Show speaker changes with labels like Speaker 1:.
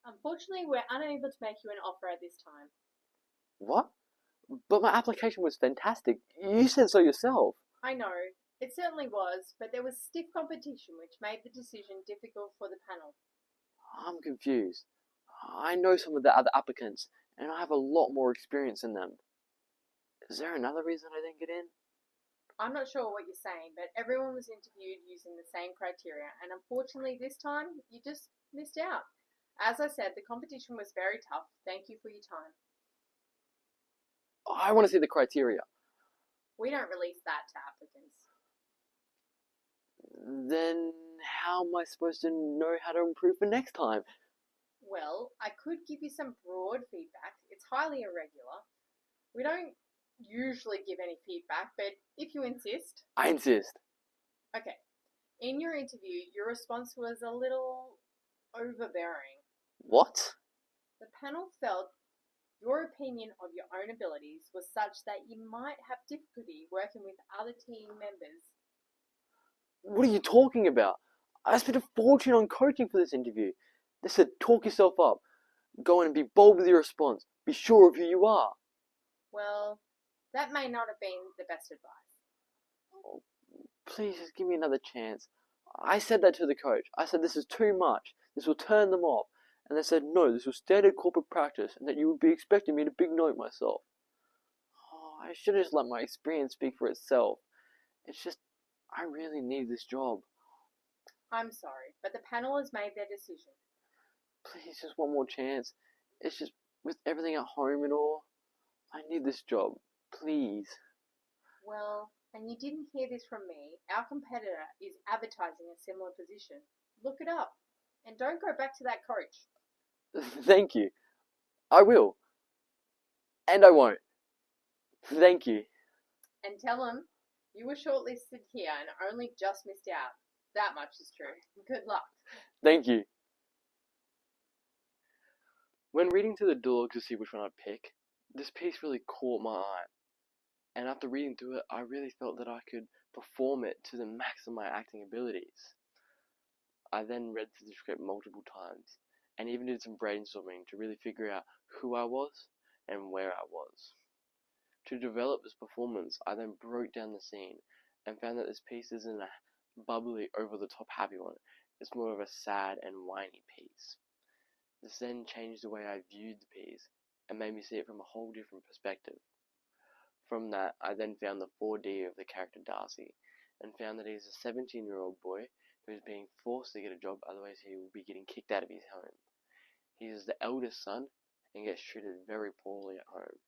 Speaker 1: Unfortunately, we're unable to make you an offer at this time.
Speaker 2: What? But my application was fantastic. You said so yourself.
Speaker 1: I know, it certainly was, but there was stiff competition which made the decision difficult for the panel.
Speaker 2: I'm confused. I know some of the other applicants, and I have a lot more experience than them. Is there another reason I didn't get in?
Speaker 1: I'm not sure what you're saying, but everyone was interviewed using the same criteria, and unfortunately, this time you just missed out. As I said, the competition was very tough. Thank you for your time.
Speaker 2: I want to see the criteria.
Speaker 1: We don't release that to applicants.
Speaker 2: Then how am I supposed to know how to improve for next time?
Speaker 1: Well, I could give you some broad feedback. It's highly irregular. We don't usually give any feedback, but if you insist.
Speaker 2: I insist.
Speaker 1: Okay. In your interview, your response was a little overbearing.
Speaker 2: What?
Speaker 1: The panel felt your opinion of your own abilities was such that you might have difficulty working with other team members.
Speaker 2: What are you talking about? I spent a fortune on coaching for this interview. They said talk yourself up. Go in and be bold with your response. Be sure of who you are.
Speaker 1: Well, that may not have been the best advice.
Speaker 2: Oh, please just give me another chance. I said that to the coach. I said this is too much. This will turn them off. And they said no, this was standard corporate practice and that you would be expecting me to big note myself. Oh, I should have just let my experience speak for itself. It's just, I really need this job.
Speaker 1: I'm sorry, but the panel has made their decision.
Speaker 2: Please, just one more chance. It's just, with everything at home and all, I need this job. Please.
Speaker 1: Well, and you didn't hear this from me. Our competitor is advertising a similar position. Look it up. And don't go back to that coach.
Speaker 2: Thank you. I will. And I won't. Thank you.
Speaker 1: And tell him you were shortlisted here and only just missed out. That much is true. Good luck.
Speaker 2: Thank you. When reading through the Duologue to see which one I'd pick, this piece really caught my eye. And after reading through it, I really felt that I could perform it to the max of my acting abilities. I then read through the script multiple times, and even did some brainstorming to really figure out who I was and where I was. To develop this performance, I then broke down the scene and found that this piece isn't a bubbly, over-the-top happy one. It's more of a sad and whiny piece. This then changed the way I viewed the piece and made me see it from a whole different perspective. From that, I then found the 4D of the character Darcy, and found that he's a 17-year-old boy who is being forced to get a job, otherwise he will be getting kicked out of his home. He is the eldest son and gets treated very poorly at home.